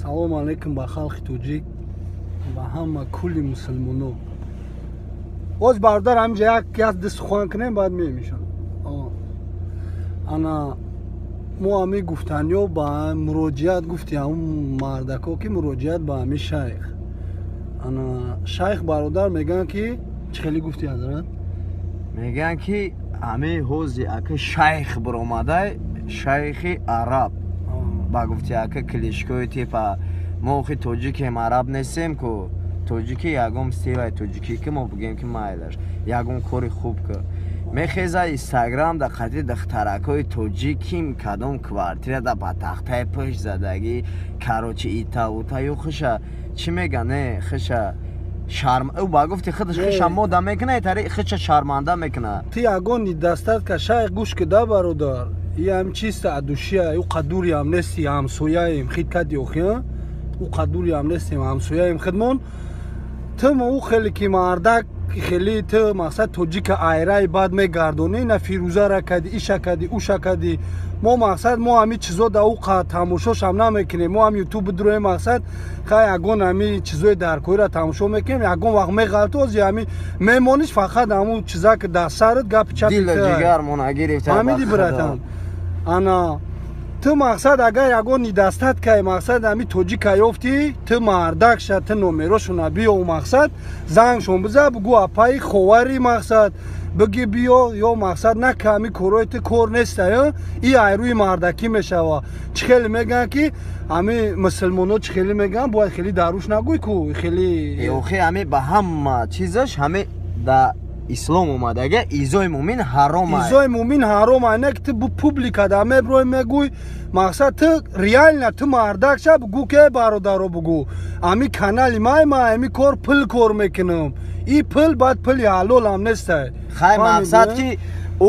салом алейкум ба халқи тоҷик, ба ҳама кулли мусулмонон. Оз бародар ҳаминҷа як ду сухан кунем баъд меемишон. Ана мо ҳами гуфтаниё ба муроҷиат гуфти ҳамун мардако ки муроҷиат ба ҳами шайх. Ана шайх бародар мегӯянд ки чӣ хеле гуфти ҳазрат? Мегӯянд ки ҳами ҳози ака шайх биромадай, шайхи араб. Ба гуфти ака клишкои типа мо охи тоҷикем, араб нестем ку. Тоҷики ягон стилай тоҷикӣ ки мо бигем ки майлаш. Ягон кори хуб ки. Мехеза Инстаграм да қати духтаракои тоҷиким кадом квартира да ба тахтаи пӯш задагӣ, карочи ита ута ё хиша чӣ мега не хиша шарм ӯ ба гуфти худаш хиша мода мекуна тари хиша шарманда мекуна. Ти ягон дастат ка шайх гӯш кида бародар. Ям чиста адушия ӯ қадури ам нести ҳамсояем хит кади охия ӯ қадури ам нестем ҳамсояем хидмон ту мо ӯ хеле ки мардак хеле ту мақсад тоҷика айраи бад мегардонӣ на фирӯзара кади иша кади уша кади мо мақсад мо ҳами чизо да ӯ тамошошам намекунем мо ҳам ютуб бидуроем мақсад хай ягон ҳами чизои даркоира тамошо мекунем ягон вақт меғалтози ҳами мемониш фақат ҳамун чиза ки дар сарат гапи чапи дилу ҷигармона гирифта ҳамиди братан ана ту мақсад агар ягон дастат кай мақсад ҳами тоҷика ёфти ту мардакша ту номерошона биё мақсад зангшон биза бигӯ апаи ховари мақсад биги биё ё мақсад на ки ҳами корои ту кор неста и айрӯи мардакӣ мешава чӣ хеле мегӯянд ки ҳами мусулмоно чӣ хеле мегӯянд бояд хеле даруш нагӯй ку хеле охи ҳами ба ҳама чизаш ҳами да ислом омадага изои муъмин ҳаром аст. Изои муъмин ҳаром аст. Не ки ту публика да меброи мегӯй мақсад ту реально ту мардакша бигӯ ки бародаро бигӯ ҳами канали май ҳами кор пул кор мекунам и пул баъд пули ҳалолам нестай. Хай мақсад ки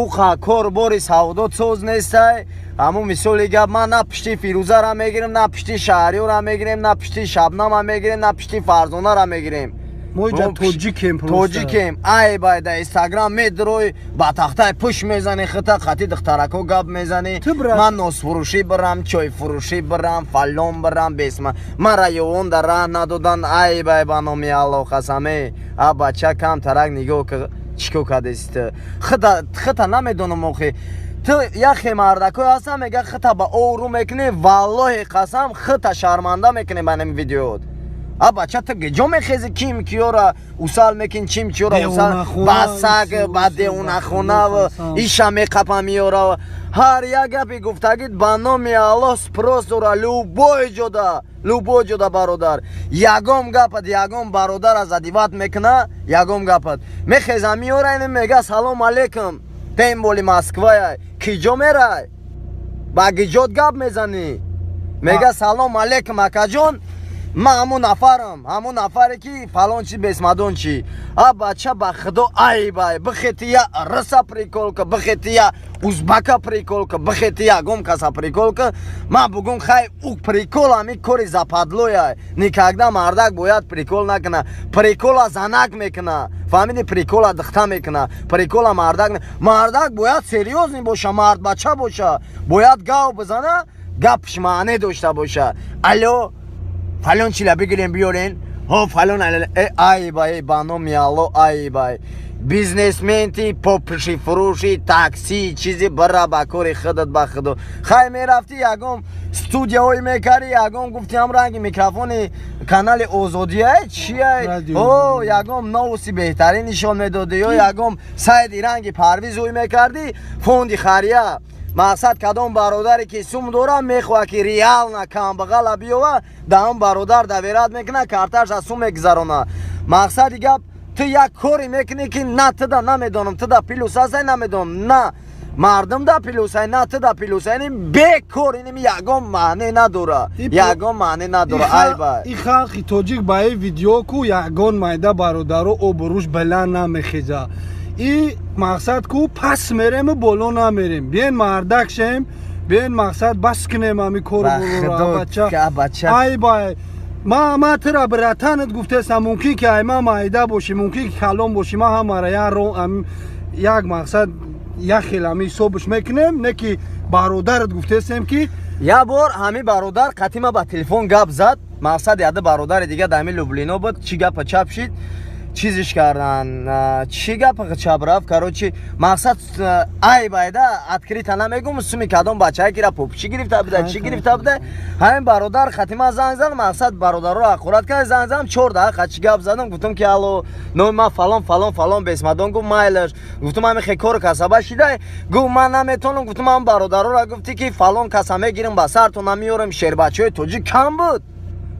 ӯ кор бори савдот соз нестай. ҳамун мисоли гап ман на пишти фирӯзара мегирем, на пишти шаҳриёра мегирем, на пишти шабнама мегирем, на пишти фарзонара мегирем. мо ҷа тоҷикем ай бай да Инстаграм медурой ба тахтаи пӯш мезани хита қати духтарако гап мезани ман носфурӯшӣ бирам чойфурӯшӣ бирам фалон бирам бесма мара ёвон да раҳ надодан ай бай ба номи аллоҳ қасаме а бача кам тарак нигоҳ ки чико кадест хита намедонам охи ту яхе мардакой ҳастан мега хита ба ору мекунӣ валлоҳи қасам хита шарманда мекунӣ ба нами видеоот а бача ту гиҷо мехези ким киёра усал мекин чим киёра усал ба саг ба девонахона иша меқапа миёра ҳар як гапи гуфтагид ба номи аллоҳ спрос дора любой ҷода бародар ягон гапат ягон бародар аз адиват мекуна ягон гапат мехеза миёра ин мега салом алейкум тем боли москвая киҷо мерай ба гиҷот гап мезанӣ мега салом алейкум акаҷон ман ҳамун нафаре ки фалон чи бесмадон чи а бача ба худо ай бай бихетия рса приколка бихетия узбака приколка бихетия ягон каса приколка ман бугум хай ук прикол ҳами кори западлоя никогда мардак бояд прикол накуна прикола занак мекуна фаҳмиди прикола духта мекуна прикола мардак бояд серьёзный боша мард бача боша бояд гав бизана гапш маъне дошта боша алло фалон чила бигирем биёрен фалон ай бай ба номи аллоҳ ай бай бизнесменти попши фурӯши такси чизи бира ба кори худат ба худо хай мерафти ягон студияҳои мекарди ягон гуфти ҳам ранги микрофони канали озодия чия ягон новости беҳтарин нишон медоди ё ягон сайди ранги парвизҳои мекарди фонди хария мақсад кадом бародаре ки сум дора мехоҳад ки реална камбағала биёва да он бародар даверат мекуна карташ аз сум мегузарона мақсади гап ту як кори мекунӣ ки на ту да намедонам ту да пилус ҳастай намедонам на мардум да пилусай на ту да пилусай бекор иним ягон маъне надора ягон маъне надора ай ба и халқи тоҷик ба ин видео ку ягон майда бародаро обуруш баланд намехеза и мақсад ку пас мерем боло намерем биен мардак шем биен мақсад бас кунем ҳами кору бача ай бай ма тура братанат гуфтестам мумкин ки ай ма майда боши мумкин ки калон боши ма ҳамара як мақсад як хел ҳами ҳисобш мекунем не ки бародарат гуфтестем ки Я бор ҳами бародар қатима ба телефон гап зад. Мақсад яда бародари дига дами Люблино буд. Чӣ гапа чап шид? Чизиш кардан. Чӣ гапа чап рафт? Короче, мақсад ай байда открита намегум суми кадом бачае кира попчи гирифта буда, чӣ гирифта буда. Ҳамин бародар қатима занг зад. Мақсад бародарро ақурат кард. Занг задам 4 дақиқа чӣ гап задам. Гуфтам ки алло, номи ман фалон бесмадон. Гуфт майлаш. Гуфтам ҳамин хе кор касаба шидай. Гуфт ман наметонам. Гуфтам ҳамин бародарро гуфти ки фалон каса мегирам ба сартон намиёрам. Шербачаҳои тоҷи кам буд.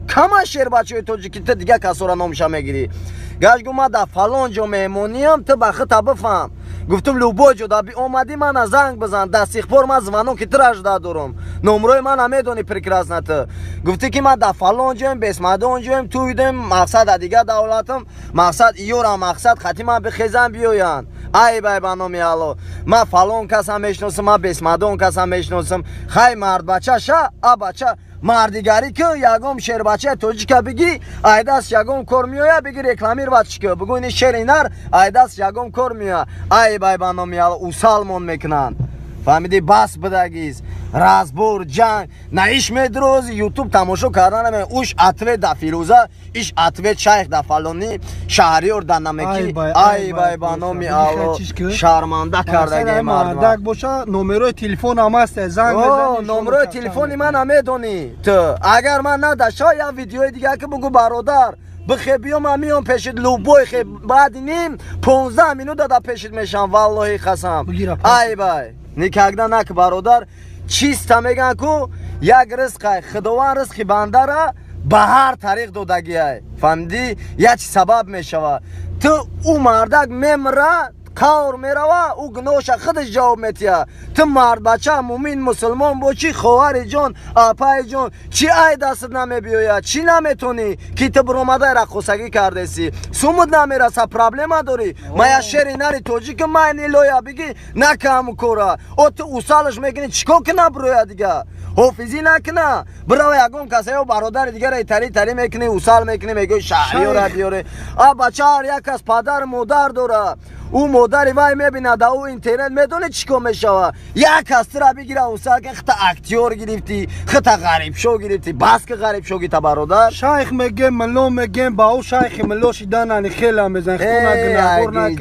Кама шербачаҳои тоҷи ки ту дига касора номша мегирӣ. Гаш гуфт ман да фалон ҷо меҳмониям, ту ба хита бифаҳм. Гуфтам Любой ҷо даби омадӣ мана занг бизан. Да сихбор ман звонок ки ту жда дорам. Номрои ман намедонӣ прекрасно ту. Гуфти ки ман да фалон ҷоем, бесмадон ҷоем, ту идем мақсад да дига давлатам. Мақсад иёра мақсад хати ман бихезам биёянд. Ай бай ба номи алло. Ман фалон каса мешносам, ман бесмадон каса мешносам. Хай мард бача ша, а бача мардигари ки ягом шербачаи тоҷика биги айдас ягом кор меоя биги рекламировать ки бигӯ ин шеринар айдас ягом кор меоя. Ай бай ба номи алло усалмон мекунанд. фаҳмидӣ бас бидагиз разбор ҷанг на иш медроз ютуб тамошо кардан наме уш Атвет да фирӯза иш Атвет шайх да фалони шаҳриёр да намеки ай бай ба номи алло шарманда кардаги мардак боша номерои телефон ам аст занг бизан номерои телефони ман намедонӣ ту агар ман надаша я видеои дига ки бугу бародар бихе биём ман миём пешит Любой хе баъди ним 15 минут дада пешит мешам валлоҳи қасам ай бай никогда нак бародар чиста меган ку як ризқай худованд ризқи бандара ба ҳар тариқ додагиай фаҳмидӣ як сабаб мешава ту ӯ мардак мемра қавр мерава ӯ гуноҳша худаш ҷавоб метиҳа ту мардбача муъмин мусулмон бошӣ хоҳари ҷон апаи ҷон чӣ ай дастат намебиёяд чӣ наметонӣ ки ту биромадаи рақосагӣ кардеси сумуд намераса проблема дорӣ мая шери нари тоҷики майни лоя биги накам кора о ту усалаш мекунӣ чӣ кор ки набироя дига ҳофизӣ накуна бирава ягон касаё бародари дигаро тари мекунӣ усал мекунӣ мегӯи шаҳриёра биёре а бача ҳар як кас падар модар дора ӯ модари вай мебинад да ӯ интернет медонӣ чӣ кор мешава як кас тура бигира усал ки хита актёр гирифтӣ хита ғарибшо гирифтӣ бас ки ғарибшо гита бародар шайх мегем милло мегем ба ӯ шайхи милло шиданани хела мезан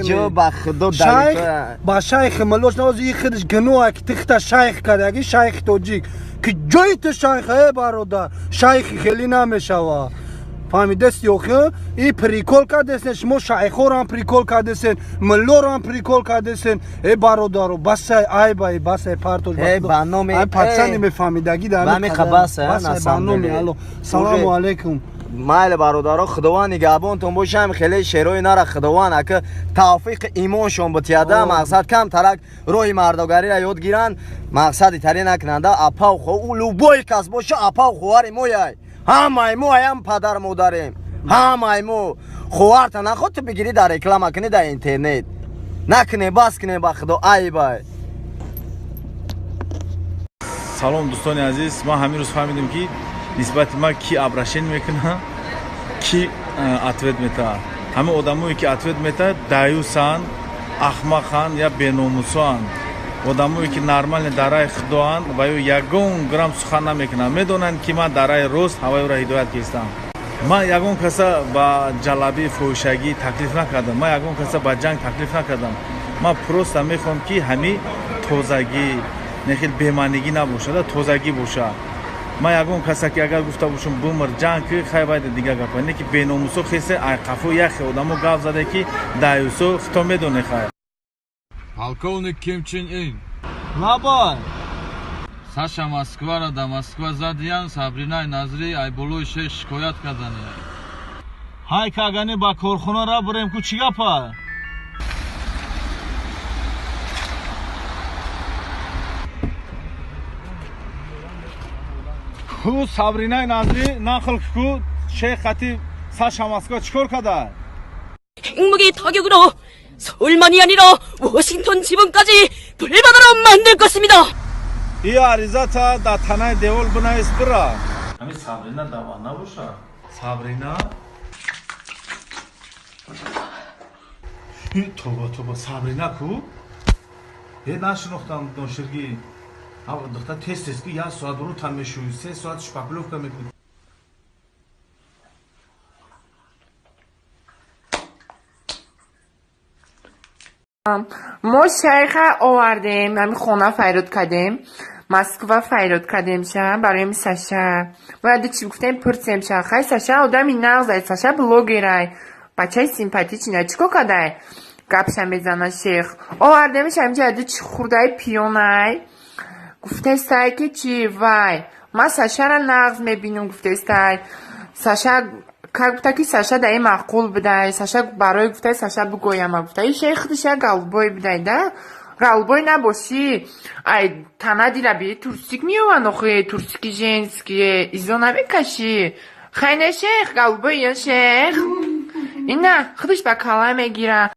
ҷо ба худо шайх ба шайхи миллош навози и худаш гуноҳа ки ту хита шайх кардаги шайхи тоҷик ки ҷои ту шайха е бародар шайхи хелӣ намешава фаҳмидасти охи и прикол кардесен шумо шайхоram прикол кардесен миллорам прикол кардесен е бародаро басай ай бай басай партош ба номи ай пацани мефаҳмидаги ба номи алло салому алайкум майли бародаро худованд нигаҳбонтон бошам хеле шерои нара худованд ака тавфиқи имоншон бутияда мақсад кам тарак роҳи мардогариро ёд гиранд мақсади таре накунанда апав хо ӯ Любой кас боша апав хоҳари мояй ҳамаи мо аям падар модарем ҳамаи мо хоҳарта наход ту бигирӣ дар реклама кунӣ дар интернет накуне бас куне ба худо ай бай салом дӯстони азиз ман ҳамин рӯз фаҳмидем ки нисбати ман ки абрашен мекуна ки Атвет мета ҳамин одамое ки Атвет мета даюсанд ахмақанд я беномусоанд одамое ки нормалне дараи худоанд ва ё ягон грамм сухан намекунанд медонанд ки ман дараи рост ҳаваёро ҳидоят кистам ман ягон каса ба ҷалабӣ фоҳишагӣ таклиф накардам ман ягон каса ба ҷанг таклиф накардам ман просто мехоҳам ки ҳамин тозагӣ нехел бемаънигӣ набошад тозагӣ бошад ман ягон каса ки агар гуфта бошам бумр ҷанг ки хай байда дига гапа не ки беномусо хесе айқафу яхе одамо гап заде ки даюсо хито медоне хай полковник Ким Чен Ин лабай Саша Москвара да Москва задиян Сабринаи Назри айболои шех шикоят кардани ҳай кагани ба корхонара бурем ку чӣ гапа ку Сабринаи Назри нақл ку шех хати Саша Москва чӣ кор када 핵무기 타격으로 서울만이 아니라 워싱턴 지방까지 불바다로 만들 것입니다. 이 아리자타 다 타나이 데올 부나이스 브라 아미 사브리나 다와나 보샤 사브리나 이 토바 사브리나 쿠 에 나시노ხტამ ნოშერგი ҳав духтар тест ки я соат рӯ там мешӯи 3 соат шпакловка мекунӣ. ما شیخه آوردیم همین خونه فیرود کردیم مسکو فیرود کردیم برای ساشا باید چی گفتیم پرسیم خیلی ساشا آدمی نغزه ساشا بلوگره بچه سیمپاتیچ نه چیکو کده گپشم بزنه شیخ آوردیمش همینجا چی خورده پیونه گفته سای که چی وای من ساشا را نغز میبینم گفته سای ساشا گفته که ساشا دایی معقول بده ساشا برای گفته ساشا بگویم گفته این شیخ دیشه گلبوی بده ده گلبوی نباشی ای تنه دیره بی تورسیک میوان اخوی تورسیکی جنسکی ایزو نمیکشی خیلی شیخ گلبوی یا شیخ این نه خودش به کلای میگیره